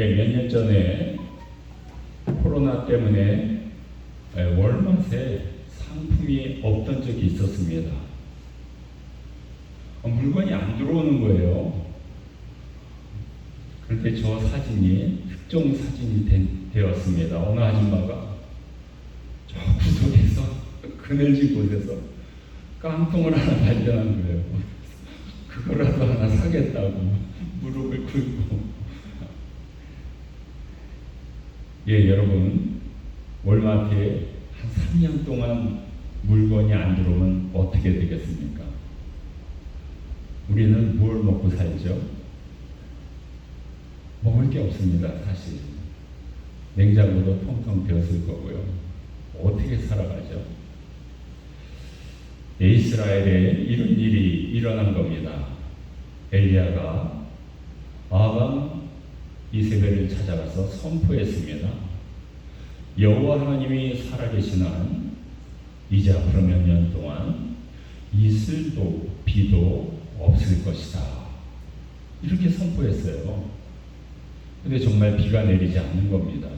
몇 년 전에 코로나 때문에 월마트에 상품이 없던 적이 있었습니다. 물건이 안 들어오는 거예요. 그런데 저 사진이 특종 사진이 되었습니다. 어느 아줌마가 저 구석에서 그늘진 곳에서 깡통을 하나 발견한 거예요. 그거라도 하나 사겠다고 무릎을 꿇고. 여러분, 월마트에 한 3년 동안 물건이 안 들어오면 어떻게 되겠습니까? 우리는 뭘 먹고 살죠? 먹을 게 없습니다, 사실. 냉장고도 텅텅 비었을 거고요. 어떻게 살아가죠? 이스라엘에 이런 일이 일어난 겁니다. 엘리야가 아방 이세벨을 찾아가서 선포했습니다. 여호와 하나님이 살아계신 한 이제 앞으로 몇 년 동안 이슬도 비도 없을 것이다. 이렇게 선포했어요. 근데 정말 비가 내리지 않는 겁니다.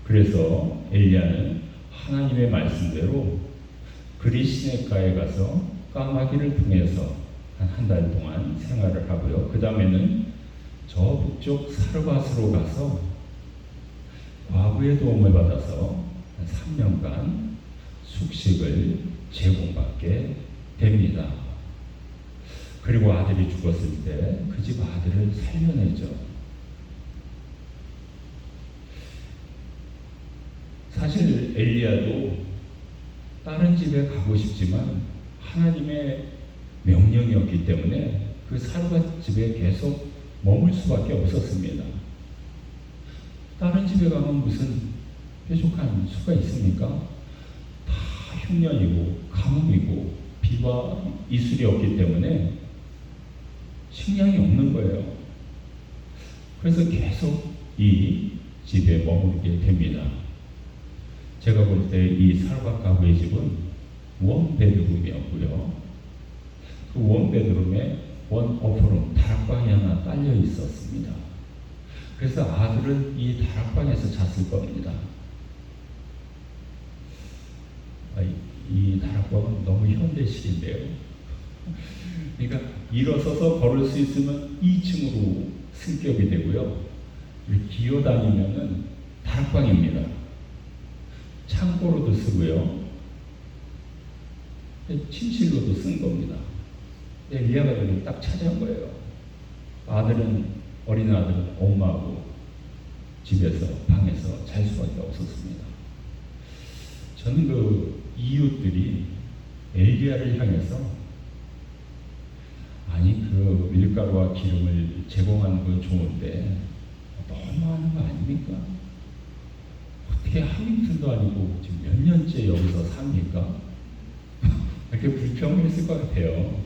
그래서 엘리야는 하나님의 말씀대로 그리 시냇가에 가서 까마귀를 통해서 한 달 동안 생활을 하고요. 그 다음에는 저 북쪽 사르밧으로 가서 과부의 도움을 받아서 한 3년간 숙식을 제공받게 됩니다. 그리고 아들이 죽었을 때 그 집 아들을 살려내죠. 사실 엘리야도 다른 집에 가고 싶지만 하나님의 명령이었기 때문에 그 사르밧 집에 계속 머물 수밖에 없었습니다. 다른 집에 가면 무슨 뾰족한 수가 있습니까? 다 흉년이고 가뭄이고 비와 이슬이 없기 때문에 식량이 없는 거예요. 그래서 계속 이 집에 머물게 됩니다. 제가 볼 때 이 사르밧 가구의 집은 원베드룸이었고요. 그 원베드룸에 원오프룸 다락방이 하나 딸려 있었습니다. 그래서 아들은 이 다락방에서 잤을 겁니다. 이 다락방은 너무 현대식인데요. 그러니까 일어서서 걸을 수 있으면 2층으로 승격이 되고요. 기어다니면은 다락방입니다. 창고로도 쓰고요. 침실로도 쓴 겁니다. 리아가 여기 딱 차지한 거예요. 어린 아들은 엄마하고 집에서 방에서 잘 수밖에 없었습니다. 저는 그 이웃들이 엘리야를 향해서 그 밀가루와 기름을 제공하는 건 좋은데 너무하는 거 아닙니까? 어떻게 하민튼도 아니고 지금 몇 년째 여기서 삽니까? 이렇게 불평했을 것 같아요.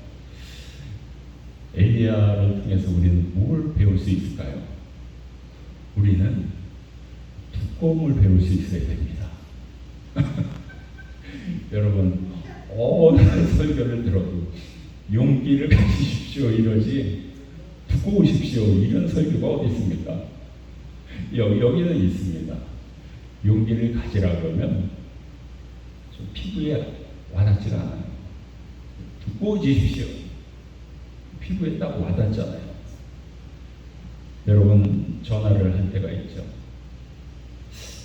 엘리야를 통해서 우리는 뭘 배울 수 있을까요? 우리는 두꺼움을 배울 수 있어야 됩니다. 여러분, 어느 설교를 들어도 용기를 가지십시오 이러지 두꺼우십시오 이런 설교가 어디 있습니까? 여기는 있습니다. 용기를 가지라 그러면 좀 피부에 와닿지가 않아요. 두꺼워지십시오. 피부에 딱 와닿잖아요. 여러분, 전화를 할 때가 있죠.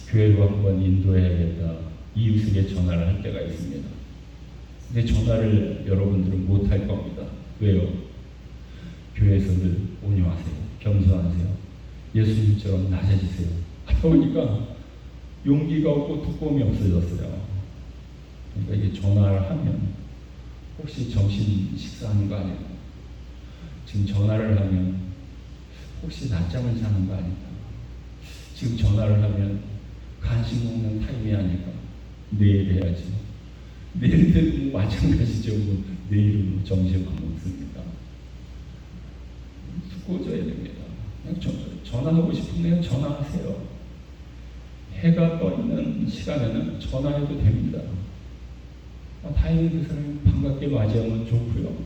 교회로 한번 인도해야겠다. 이웃에게 전화를 할 때가 있습니다. 근데 전화를 여러분들은 못 할 겁니다. 왜요? 교회에서 늘 온유하세요. 겸손하세요. 예수님처럼 낮아지세요. 하다 보니까 용기가 없고 두꺼움이 없어졌어요. 그러니까 이게 전화를 하면 혹시 점심 식사하는 거 아닐까? 지금 전화를 하면 혹시 낮잠을 자는 거 아닐까? 지금 전화를 하면 간식 먹는 타임이 아닐까? 내일 해야지. 내일도 마찬가지죠. 내일은 점심 안 먹습니다. 두꺼워져야 됩니다. 그냥 전화하고 싶으면 전화하세요. 해가 떠 있는 시간에는 전화해도 됩니다. 다행히 그 사람이 반갑게 맞이하면 좋고요.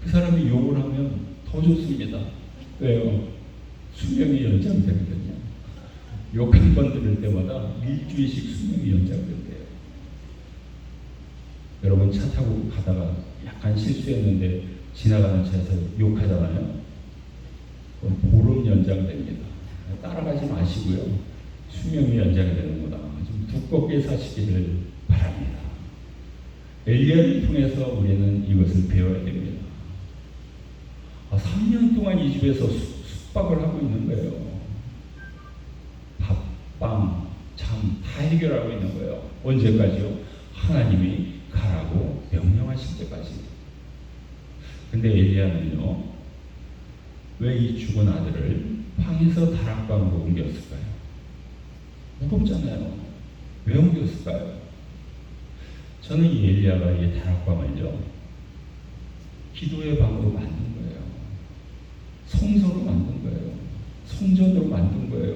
그 사람이 욕을 하면 더 좋습니다. 왜요? 수명이 연장되거든요. 욕 한 번 들을 때마다 일주일씩 수명이 연장된대요. 여러분 차 타고 가다가 약간 실수했는데 지나가는 차에서 욕하잖아요. 그럼 보름 연장됩니다. 따라가지 마시고요. 수명이 연장이 되는 거다. 좀 두껍게 사시기를 바랍니다. 엘리야를 통해서 우리는 이것을 배워야 됩니다. 3년 동안 이 집에서 숙박을 하고 있는 거예요. 밥, 빵, 잠 다 해결하고 있는 거예요. 언제까지요? 하나님이 가라고 명령하실 때까지. 근데 엘리야는요, 왜 이 죽은 아들을 방에서 다락방으로 옮겼을까요? 무겁잖아요. 왜 옮겼을까요? 저는 이 엘리야가 이 다락방을요, 기도의 방으로 만든 거예요. 성소로 만든 거예요. 성전으로 만든 거예요.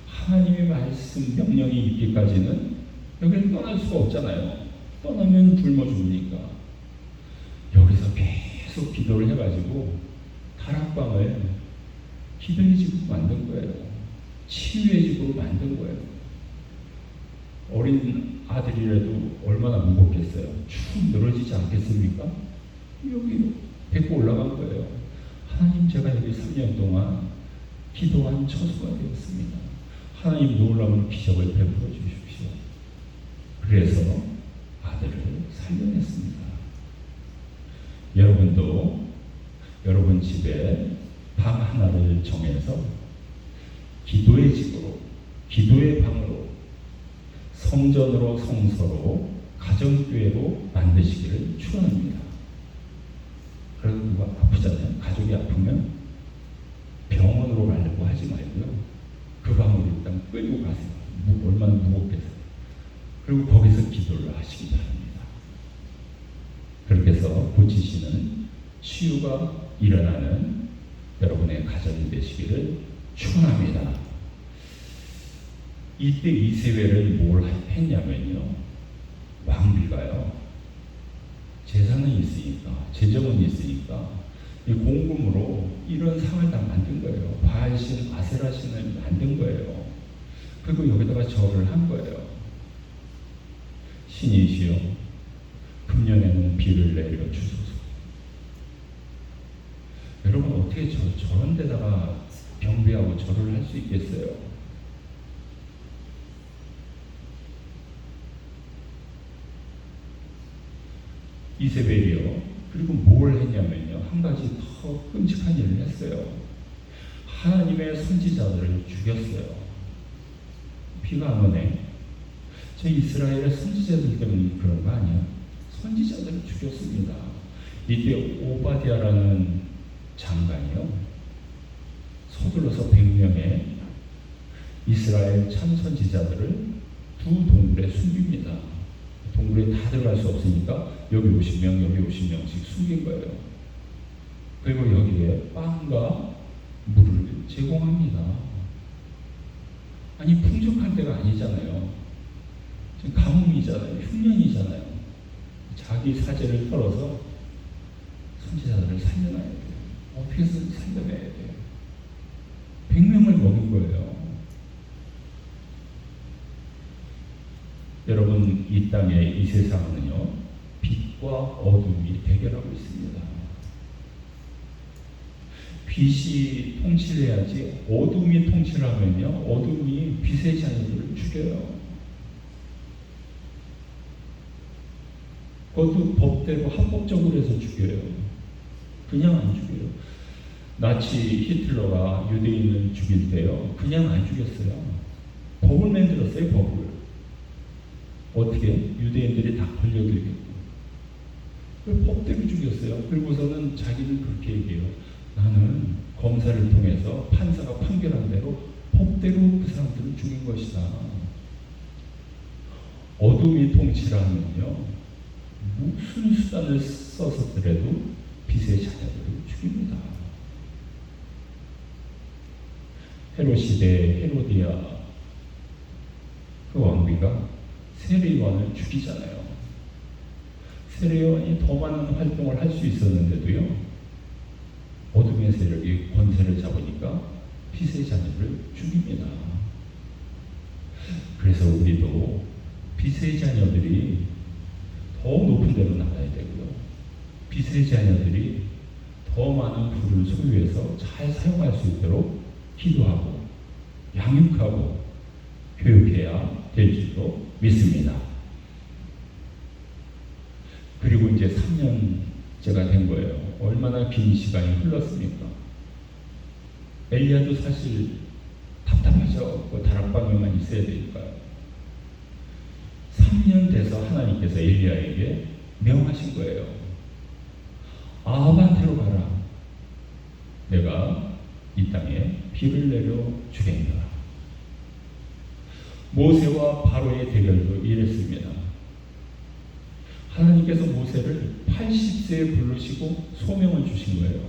하나님의 말씀 명령이 있기까지는 여기를 떠날 수가 없잖아요. 떠나면 굶어 죽으니까. 여기서 계속 기도를 해가지고 다락방을 기도의 집으로 만든 거예요. 치유의 집으로 만든 거예요. 어린 아들이라도 얼마나 무겁겠어요. 축 늘어지지 않겠습니까? 여기 데리고 올라간 거예요. 하나님, 제가 여기 3년 동안 기도한 처소가 되었습니다. 하나님, 놀라운 기적을 베풀어 주십시오. 그래서 아들을 살려냈습니다. 여러분도 여러분 집에 방 하나를 정해서 기도의 집으로, 기도의 방으로, 성전으로, 성서로, 가정교회로 만드시기를 축원합니다. 그래서 누가 아프잖아요. 가족이 아프면 병원으로 가려고 하지 말고요. 그 방으로 일단 끌고 가세요. 얼마나 무겁겠어요. 그리고 거기서 기도를 하시기 바랍니다. 그렇게 해서 고치시는 치유가 일어나는 여러분의 가정이 되시기를 축원합니다. 이때 이세벨은 뭘 했냐면요, 왕비가요, 재산은 있으니까, 재정은 있으니까 이 공금으로 이런 상을 다 만든 거예요. 바알신, 아세라신을 만든 거예요. 그리고 여기다가 절을 한 거예요. 신이시여, 금년에는 비를 내려 주소서. 여러분, 어떻게 저런 데다가 경배하고 절을 할 수 있겠어요? 이세벨이요. 그리고 뭘 했냐면요, 한 가지 더 끔찍한 일을 했어요. 하나님의 선지자들을 죽였어요. 비가 안 오네. 저 이스라엘의 선지자들 때문에 그런 거 아니야? 선지자들을 죽였습니다. 이때 오바댜라는 장관이요, 서둘러서 100명의 이스라엘 참선지자들을 두 동굴에 숨깁니다. 동굴에 다 들어갈 수 없으니까 여기 50명, 여기 50명씩 숨긴 거예요. 그리고 여기에 빵과 물을 제공합니다. 아니, 풍족한 때가 아니잖아요. 지금 가뭄이잖아요. 흉년이잖아요. 자기 사제를 털어서 선지자들을 살려놔야 돼요. 어떻게 살려내야 돼요? 100명을 먹인 거예요. 여러분, 이 땅에, 이 세상은요, 빛과 어둠이 대결하고 있습니다. 빛이 통치해야지 어둠이 통치를 하면요, 어둠이 빛의 자녀들을 죽여요. 그것도 법대로 합법적으로 해서 죽여요. 그냥 안 죽여요. 나치 히틀러가 유대인을 죽일 때요, 그냥 안 죽였어요. 법을 만들었어요. 법을. 어떻게? 유대인들이 다 걸려들겠고. 법대로 죽였어요. 그리고서는 자기는 그렇게 얘기해요. 나는 검사를 통해서 판사가 판결한 대로 법대로 그 사람들을 죽인 것이다. 어둠이 통치를 하면요, 무슨 수단을 써서더라도 빛의 자녀들을 죽입니다. 헤롯 시대 헤로디아 그 왕비가 세례요한을 죽이잖아요. 세례요한이 더 많은 활동을 할 수 있었는데도요, 어둠의 적군의 세력이 권세를 잡으니까 빛의 자녀를 죽입니다. 그래서 우리도 빛의 자녀들이 더 높은 데로 나가야 되고요. 빛의 자녀들이 더 많은 부를 소유해서 잘 사용할 수 있도록 기도하고 양육하고 교육해야 될 줄로 믿습니다. 그리고 이제 3년째가 된 거예요. 얼마나 긴 시간이 흘렀습니까? 엘리야도 사실 답답하죠. 그 다락방에만 있어야 되니까요. 3년 돼서 하나님께서 엘리야에게 명하신 거예요. 아합한테로 가라. 내가 이 땅에 비를 내려 주겠노라. 모세와 바로의 대결도 이랬습니다. 하나님께서 모세를 80세에 부르시고 소명을 주신 거예요.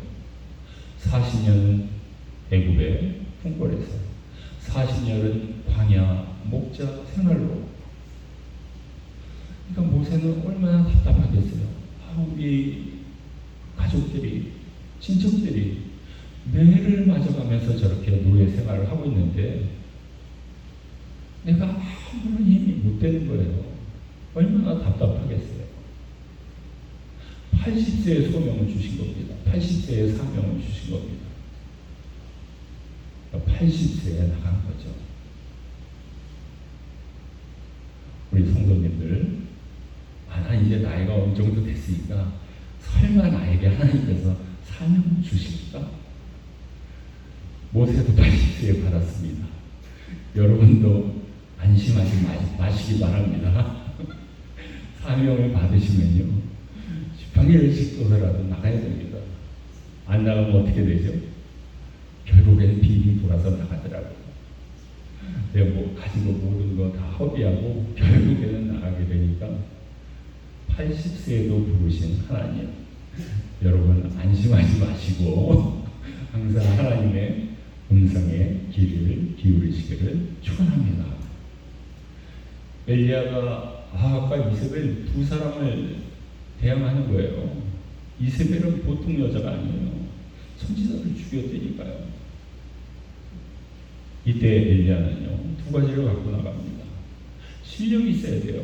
40년은 애굽의 궁궐에서, 40년은 광야 목자 생활로. 그러니까 모세는 얼마나 답답하겠어요. 우리 가족들이, 친척들이 매를 맞아가면서 저렇게 노예 생활을 하고 있는데 내가 아무런 힘이 못 되는 거예요. 얼마나 답답하겠어요. 80세에 소명을 주신 겁니다. 80세에 사명을 주신 겁니다. 80세에 나간 거죠. 우리 성도님들, 난 이제 나이가 어느 정도 됐으니까 설마 나에게 하나님께서 사명을 주실까? 모세도 80세에 받았습니다. 여러분도 안심하지 마시기 바랍니다. 사명을 받으시면요, 지팡이를 짚고서라도 나가야 됩니다. 안 나가면 어떻게 되죠? 결국엔 빙빙 돌아서 나가더라고요. 내가 가진 거 모든 거 다 허비하고 결국에는 나가게 되니까 80세에도 부르신 하나님, 여러분 안심하지 마시고 항상 하나님의 음성에 귀를 기울이시기를 축원합니다. 엘리야가 아합과 이세벨 두 사람을 대항하는 거예요. 이세벨은 보통 여자가 아니에요. 선지자를 죽였다니까요. 이때 엘리야는요, 두 가지를 갖고 나갑니다. 실력이 있어야 돼요.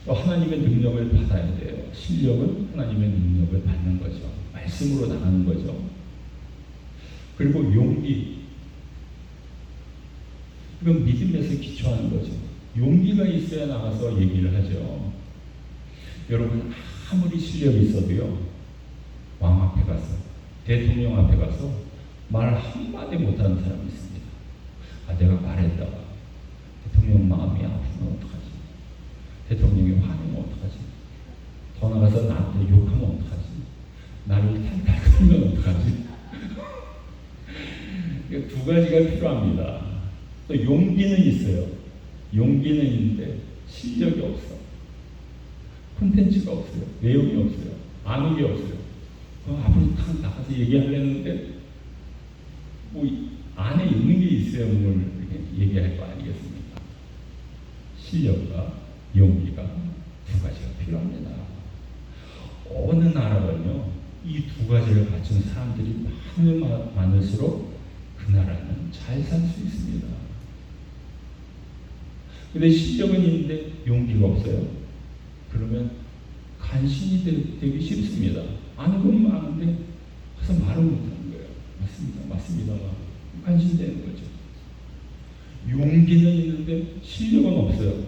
또 하나님의 능력을 받아야 돼요. 실력은 하나님의 능력을 받는 거죠. 말씀으로 나가는 거죠. 그리고 용기. 이건 믿음에서 기초하는 거죠. 용기가 있어야 나가서 얘기를 하죠. 여러분, 아무리 실력이 있어도요, 왕 앞에 가서, 대통령 앞에 가서 말 한마디 못하는 사람이 있습니다. 내가 말했다가 대통령 마음이 아프면 어떡하지? 대통령이 화내면 어떡하지? 더 나가서 나한테 욕하면 어떡하지? 나를 탈탈 털면 어떡하지? 두 가지가 필요합니다. 또 용기는 있어요. 용기는 있는데 실력이 없어. 콘텐츠가 없어요. 내용이 없어요. 아는 게 없어요. 앞으로 탁 나가서 얘기하려는데 안에 있는 게 있어야 뭘 이렇게 얘기할 거 아니겠습니까? 실력과 용기가 두 가지가 필요합니다. 어느 나라는요, 이 두 가지를 갖춘 사람들이 많을수록 그 나라는 잘 살 수 있습니다. 근데 실력은 있는데 용기가 없어요. 그러면 간신히 되기 쉽습니다. 아는 건 많은데 가서 말을 못하는 거예요. 맞습니다. 간신되는 거죠. 용기는 있는데 실력은 없어요.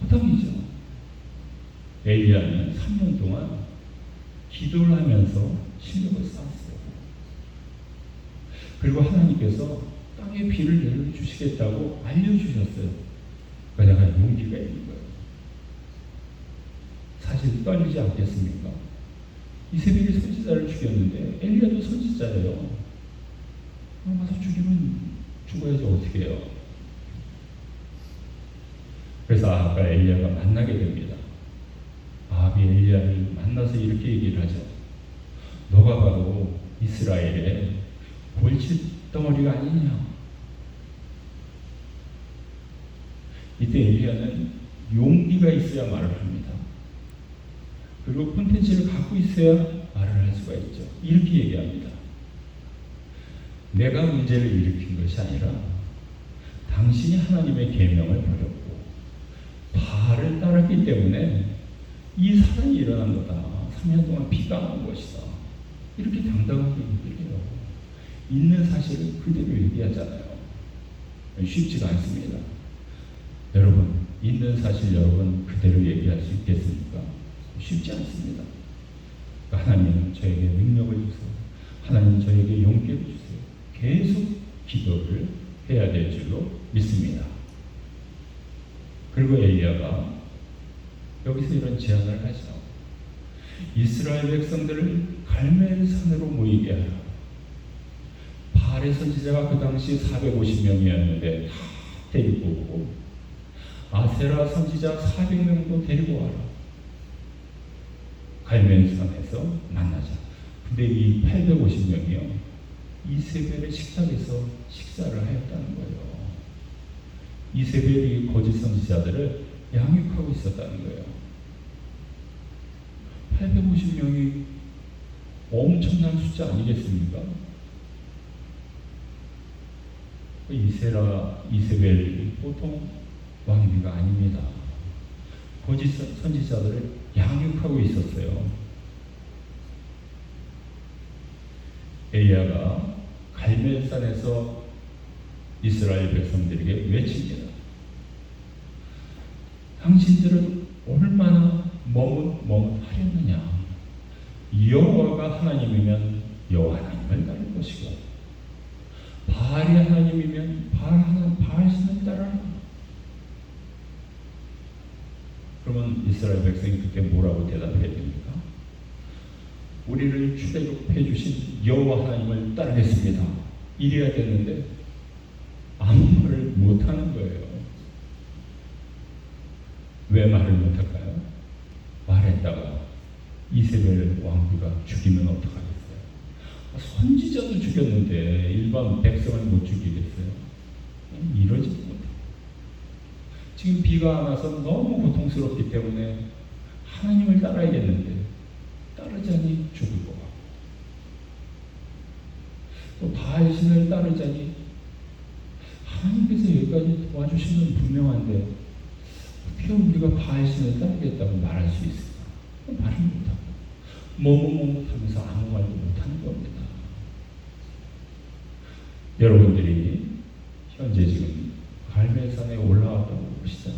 허당이죠. 엘리야는 3년 동안 기도를 하면서 실력을 쌓았어요. 그리고 하나님께서 땅에 비를 내려주시겠다고 알려주셨어요. 그러니까 내가 용기가 있는 거예요. 사실 떨리지 않겠습니까? 이세벨이 선지자를 죽였는데 엘리야도 선지자예요. 가서 죽이면 죽어야지 어떻게 해요? 그래서 아합과 엘리야가 만나게 됩니다. 아합이 엘리야를 만나서 이렇게 얘기를 하죠. 너가 바로 이스라엘의 골칫덩어리가 아니냐. 이때 엘리야는 용기가 있어야 말을 합니다. 그리고 콘텐츠를 갖고 있어야 말을 할 수가 있죠. 이렇게 얘기합니다. 내가 문제를 일으킨 것이 아니라 당신이 하나님의 계명을 버렸고 바알을 따랐기 때문에 이 사단이 일어난 거다. 3년 동안 비가 온 것이다. 이렇게 당당하게 얘기해요. 있는 사실을 그대로 얘기하잖아요. 쉽지가 않습니다. 여러분, 있는 사실 여러분 그대로 얘기할 수 있겠습니까? 쉽지 않습니다. 하나님 저에게 능력을 주세요. 하나님 저에게 용기를 주세요. 계속 기도를 해야 될 줄로 믿습니다. 그리고 엘리야가 여기서 이런 제안을 하죠. 이스라엘 백성들을 갈멜산으로 모이게 하라. 바알의 선지자가 그 당시 450명이었는데 다 데리고 오고 아세라 선지자 400명도 데리고 와라. 갈멜산에서 만나자. 근데 이 850명이요. 이세벨의 식탁에서 식사를 하였다는 거예요. 이세벨이 거짓 선지자들을 양육하고 있었다는 거예요. 850명이 엄청난 숫자 아니겠습니까? 이세벨 보통 왕비가 아닙니다. 거짓 선지자들을 양육하고 있었어요. 엘리야가 갈멜산에서 이스라엘 백성들에게 외칩니다. 당신들은 얼마나 머뭇머뭇하렸느냐. 여호와가 하나님이면 여호와 하나님을 따를 것이고 바알이 하나님이면 바알 신을 따르라. 그러면 이스라엘 백성이 그때 뭐라고 대답해야 됩니까? 우리를 출애굽해 주신 여호와 하나님을 따르겠습니다. 이래야 되는데 아무 말을 못하는 거예요. 왜 말을 못할까요? 말했다가 이세벨 왕비가 죽이면 어떡하겠어요? 선지자도 죽였는데 일반 백성을 못 죽이겠어요? 이러지도 못해요. 지금 비가 안 와서 너무 고통스럽기 때문에 하나님을 따라야겠는데 따르자니 죽을 것 같고 또 바알 신을 따르자니 하나님께서 여기까지 도와주시는 분명한데 어떻게 우리가 바알 신을 따르겠다고 말할 수 있을까? 말을 못하고 머뭇머뭇하면서 아무 말도 못하는 겁니다. 여러분들이 현재 지금 갈멜산에 올라왔다고 봅시다.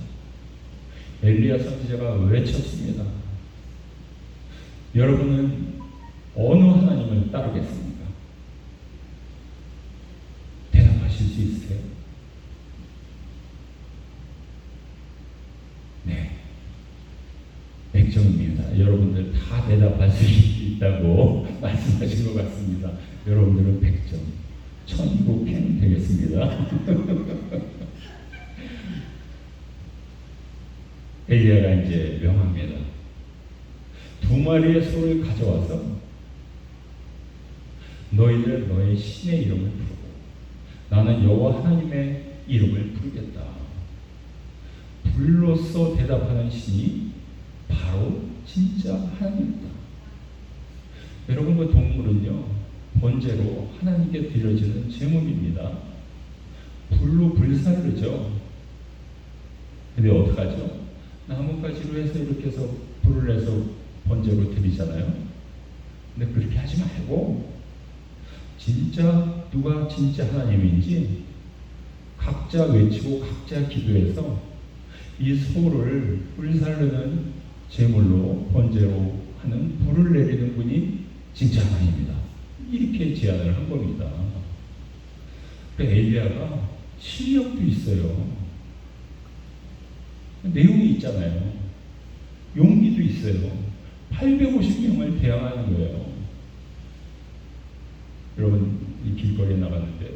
엘리야 선지자가 외쳤습니다. 여러분은 어느 하나님을 따르겠습니까? 대답하실 수 있으세요? 네. 100점입니다. 여러분들 다 대답할 수 있다고 말씀하신 것 같습니다. 여러분들은 100점. 천국 캔 되겠습니다. 엘리야가 이제 명합니다. 2마리의 소를 가져와서 너희들 너의 신의 이름을 부르고 나는 여호와 하나님의 이름을 부르겠다. 불로써 대답하는 신이 바로 진짜 하나님이다. 여러분 그 동물은요 번제로 하나님께 드려지는 제물입니다. 불로 불사르죠. 근데 어떡하죠? 나뭇가지로 해서 이렇게 해서 불을 내서 번제로 드리잖아요. 근데 그렇게 하지 말고 진짜 누가 진짜 하나님인지 각자 외치고 각자 기도해서 이 소를 불살르는 제물로 번제로 하는 불을 내리는 분이 진짜 하나님이다. 이렇게 제안을 한 겁니다. 그러니까 엘리야가 실력도 있어요. 내용이 있잖아요. 용기도 있어요. 850명을 대항하는 거예요. 여러분 이 길거리에 나갔는데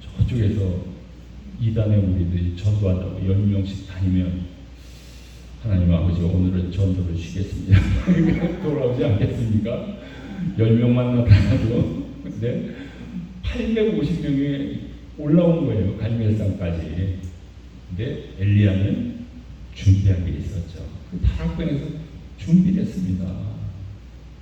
저쪽에서 이단의 우리들이 전도한다고 10명씩 다니면 하나님 아버지 오늘은 전도를 쉬겠습니다. 돌아오지 않겠습니까? 10명만 나타나도 근데 850명이 올라온 거예요. 갈멜산까지. 근데 엘리야는 준비한 게 있었죠. 그 다락방에서 준비를 했습니다.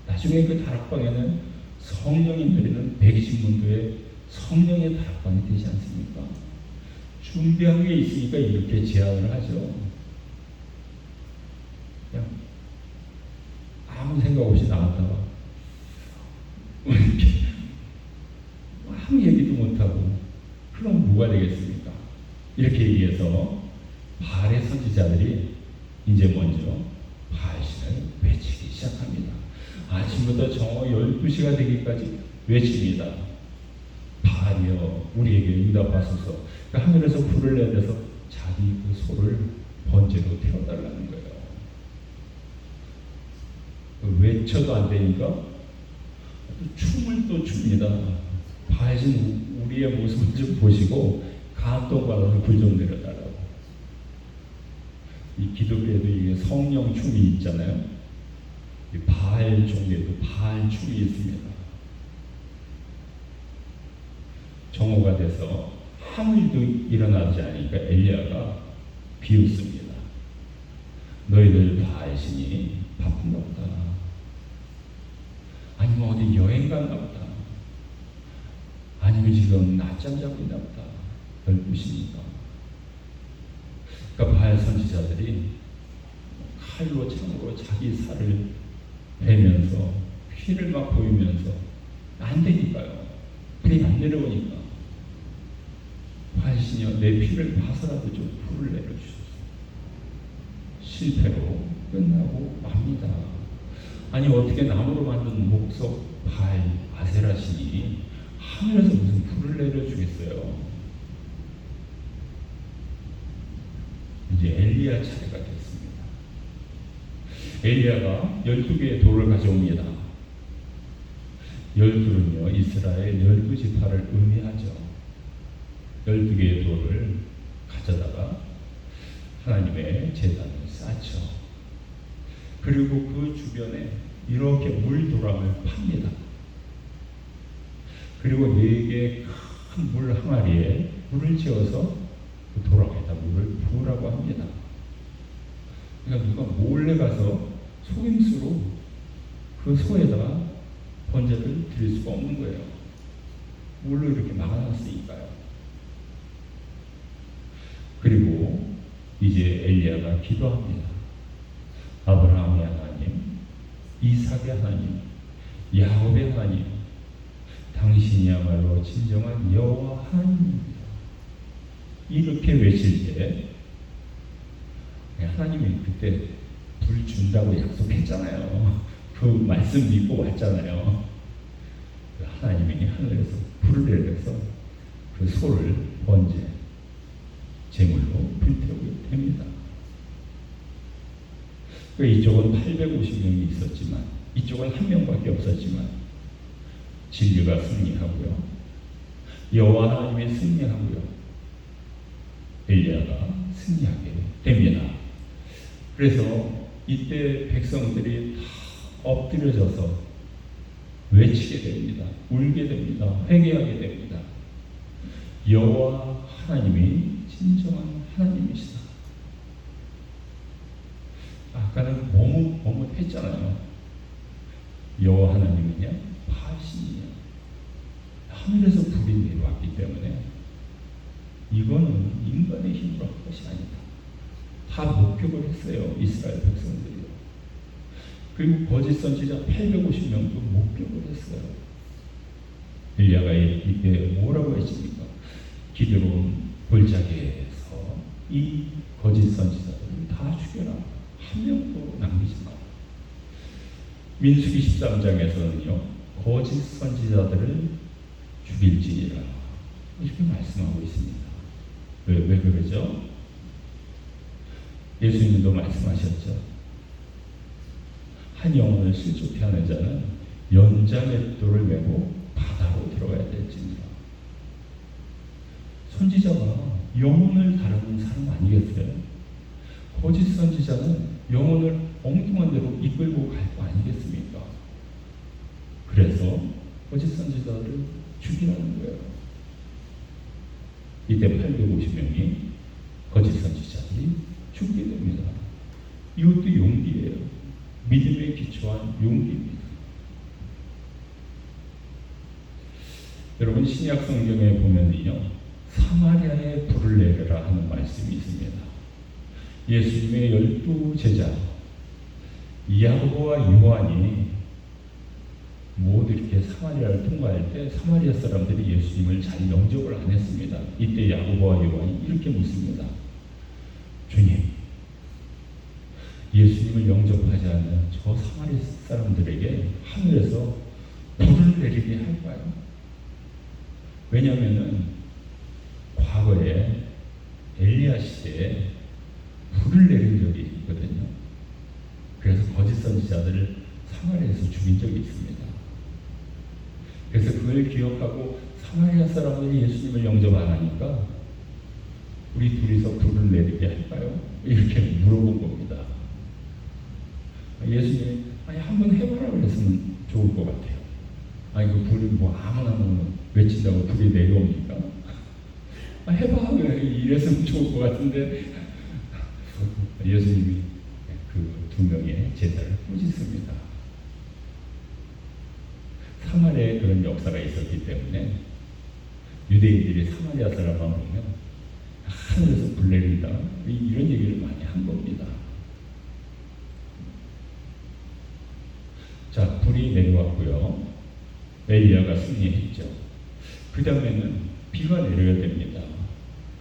나중에 그 다락방에는 성령이 내리는 120문도의 성령의 다락방이 되지 않습니까? 준비한 게 있으니까 이렇게 제안을 하죠. 그냥 아무 생각 없이 나갔다가 아무 얘기도 못하고 그럼 뭐가 되겠습니까? 이렇게 얘기해서 바알의 선지자들이 이제 먼저 바알신을 외치기 시작합니다. 아침부터 정오 12시가 되기까지 외칩니다. 바알이여 우리에게 응답하소서. 그러니까 하늘에서 불을 내려서 자기 그 소를 번제로 태워달라는 거예요. 외쳐도 안 되니까 또 춤을 또 춥니다. 바알신 우리의 모습을 좀 보시고 감동받아서 불 좀 내려달라고. 이 기독교에도 이게 성령 춤이 있잖아요. 이 바알 종교에도 바알 춤이 있습니다. 정오가 돼서 아무 일도 일어나지 않으니까 엘리야가 비웃습니다. 너희들 바알신이 바쁜가 보다. 아니면 어디 여행 갔나 보다. 아니면 지금 낮잠 자고 있나 보다. 12시니까. 그러니까 바알 선지자들이 칼로 창으로 자기 살을 베면서 피를 막 보이면서 안 되니까요. 불이 안 내려오니까 바알신이여 내 피를 봐서라도 좀 불을 내려주소서. 실패로 끝나고 맙니다. 아니 어떻게 나무로 만든 목석 바알 아세라 신이 하늘에서 무슨 불을 내려주겠어요. 이제 엘리야 차례가 됐습니다. 엘리야가 12개의 돌을 가져옵니다. 12는요 이스라엘 12지파를 의미하죠. 12개의 돌을 가져다가 하나님의 제단을 쌓죠. 그리고 그 주변에 이렇게 물도랑을 팝니다. 그리고 4개의 큰 물 항아리에 물을 채워서 그 도랑에다 물을 부으라고 합니다. 그러니까 누가 몰래 가서 속임수로 그 소에다가 번제를 드릴 수가 없는 거예요. 물로 이렇게 막아놨으니까요. 그리고 이제 엘리야가 기도합니다. 아브라함의 하나님, 이삭의 하나님, 야곱의 하나님, 당신이야말로 진정한 여호와 하나님입니다. 이렇게 외칠 때 하나님이 그때 불 준다고 약속했잖아요. 그 말씀 믿고 왔잖아요. 하나님이 하늘에서 불을 내려서 그 소를 번제 제물로 불태우게 됩니다. 이쪽은 850명이 있었지만 이쪽은 1명밖에 없었지만 진리가 승리하고요. 여호와 하나님이 승리하고요. 엘리야가 승리하게 됩니다. 그래서 이때 백성들이 다 엎드려져서 외치게 됩니다. 울게 됩니다. 회개하게 됩니다. 여호와 하나님이 진정한 하나님이시다. 아까는 머뭇머뭇했잖아요. 여호와 하나님이냐 바알신이냐. 하늘에서 불이 내려왔기 때문에 이거는 인간의 힘으로 한 것이 아니다. 다 목격을 했어요. 이스라엘 백성들이요. 그리고 거짓 선지자 850명도 목격을 했어요. 엘리야가 이때 뭐라고 했습니까? 기드론 골짜기에서 이 거짓 선지자들을 다 죽여라. 한 명도 남기지 마라. 민수기 13장에서는요. 거짓 선지자들을 죽일지니라. 이렇게 말씀하고 있습니다. 왜 그러죠? 예수님도 말씀하셨죠. 한 영혼을 실족해 하는 자는 연자맷돌을 메고 바다로 들어가야 될지니라. 선지자가 영혼을 다루는 사람 아니겠어요? 거짓 선지자는 영혼을 엉뚱한 데로 이끌고 갈 거 아니겠습니까? 그래서 거짓 선지자를 죽이라는 거예요. 이때 850명이 거짓 선지자들이 죽게 됩니다. 이것도 용기예요. 믿음에 기초한 용기입니다. 여러분, 신약 성경에 보면요, 사마리아에 불을 내려라 하는 말씀이 있습니다. 예수님의 12제자 야고보와 요한이 모두 이렇게 사마리아를 통과할 때 사마리아 사람들이 예수님을 잘 영접을 안 했습니다. 이때 야고보와 요한이 이렇게 묻습니다. 주님, 예수님을 영접하지 않는 저 사마리아 사람들에게 하늘에서 불을 내리게 할까요? 왜냐하면 과거에 엘리야 시대에 불을 내린 적이 있거든요. 그래서 거짓 선지자들을 사마리아에서 죽인 적이 있습니다. 그래서 그걸 기억하고 사마리아 사람들이 예수님을 영접 안 하니까 우리 둘이서 불을 내리게 할까요? 이렇게 물어본 겁니다. 예수님이 한번 해봐라 그랬으면 좋을 것 같아요. 그 불이 뭐 아무나 외친다고 불이 내려옵니까? 해봐 이랬으면 좋을 것 같은데 예수님이 그 2명의 제자를 꾸짖습니다. 사마리아에 그런 역사가 있었기 때문에 유대인들이 사마리아 사람만 보면 하늘에서 불 내린다 이런 얘기를 많이 한 겁니다. 자, 불이 내려왔고요. 엘리야가 승리했죠. 그 다음에는 비가 내려야 됩니다.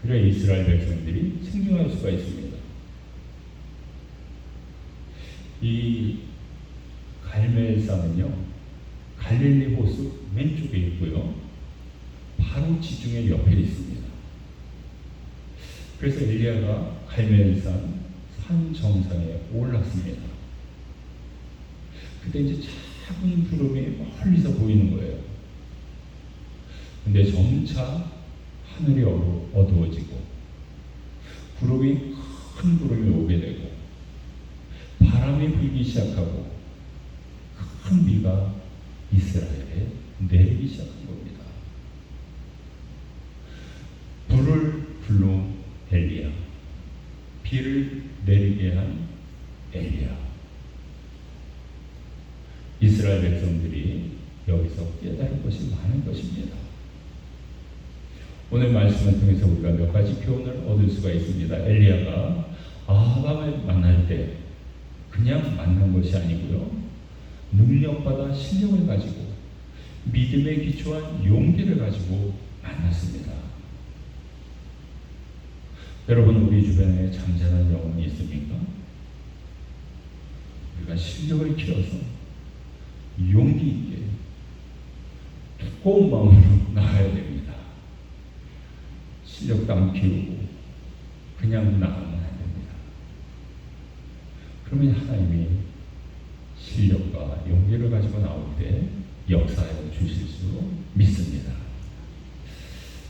그래야 이스라엘 백성들이 생존할 수가 있습니다. 이 갈멜산은요, 갈릴리 호수 왼쪽에 있고요, 바로 지중해 옆에 있습니다. 그래서 엘리야가 갈멜산 산 정상에 올랐습니다. 그때 이제 작은 구름이 멀리서 보이는 거예요. 근데 점차 하늘이 어두워지고 큰 구름이 오게 되고 바람이 불기 시작하고 큰 비가 이스라엘에 내리기 시작한 겁니다. 불을 불러 엘리야, 비를 내리게 한 엘리야. 이스라엘 백성들이 여기서 깨달을 것이 많은 것입니다. 오늘 말씀을 통해서 우리가 몇 가지 교훈을 얻을 수가 있습니다. 엘리야가 아합을 만날 때 그냥 만난 것이 아니고요, 능력받아 실력을 가지고 믿음에 기초한 용기를 가지고 만났습니다. 여러분, 우리 주변에 잠잠한 영혼이 있습니까? 우리가 실력을 키워서 용기 있게 두꺼운 마음으로 나가야 됩니다. 실력도 안 키우고 그냥 나가면 안 됩니다. 그러면 하나님이 실력과 용기를 가지고 나올 때 역사해 주실 수 믿습니다.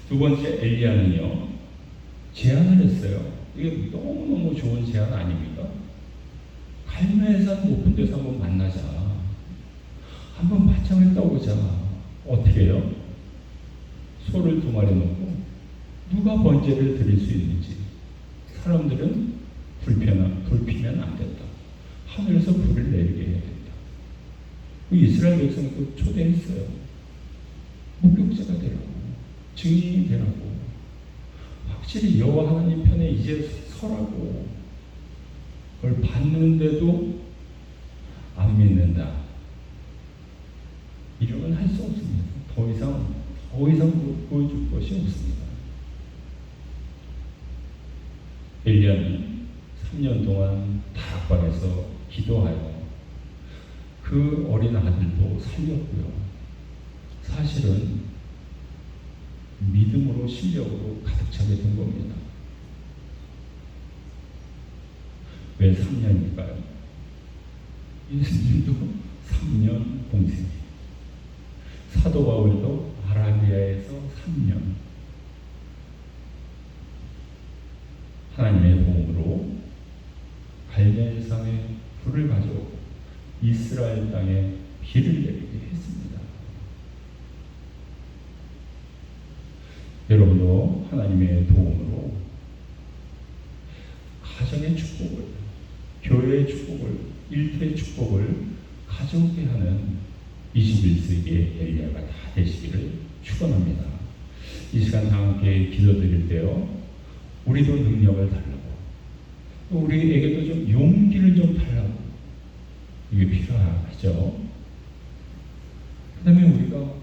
두 번째, 엘리야는요, 제안을 했어요. 이게 너무너무 좋은 제안 아닙니까? 갈멜산 높은 데서 한번 만나자. 한번 바짝을 떠보자. 어떻게 해요? 소를 2마리 놓고 누가 번제를 드릴 수 있는지. 사람들은 불 피면 안 된다. 하늘에서 불을 내리게 해야 된다. 이스라엘 백성도 초대했어요. 목격자가 되라고, 증인이 되라고, 확실히 여호와 하나님 편에 이제 서라고. 그걸 봤는데도 안 믿는다. 이러면 할 수 없습니다. 더 이상 보여줄 것이 없습니다. 엘리야는 3년 동안 다락방에서 기도하여 그 어린 아들도 살렸고요. 사실은 믿음으로 실력으로 가득 차게 된 겁니다. 왜 3년일까요? 예수님도 3년 공생이에요. 사도 바울도 아라비아에서 3년 하나님의 도움으로 갈멜산에 불을 가져오고 이스라엘 땅에 비를 내리게 했습니다. 여러분도 하나님의 도움으로 가정의 축복을, 교회의 축복을, 일터의 축복을 가져오게 하는 21세기의 엘리야가 다 되시기를 축원합니다. 이 시간 다 함께 기도드릴 때요, 우리도 능력을 달라고, 또 우리에게도 좀 용기를 좀 달라고, 이게 필요하죠. 그 다음에 우리가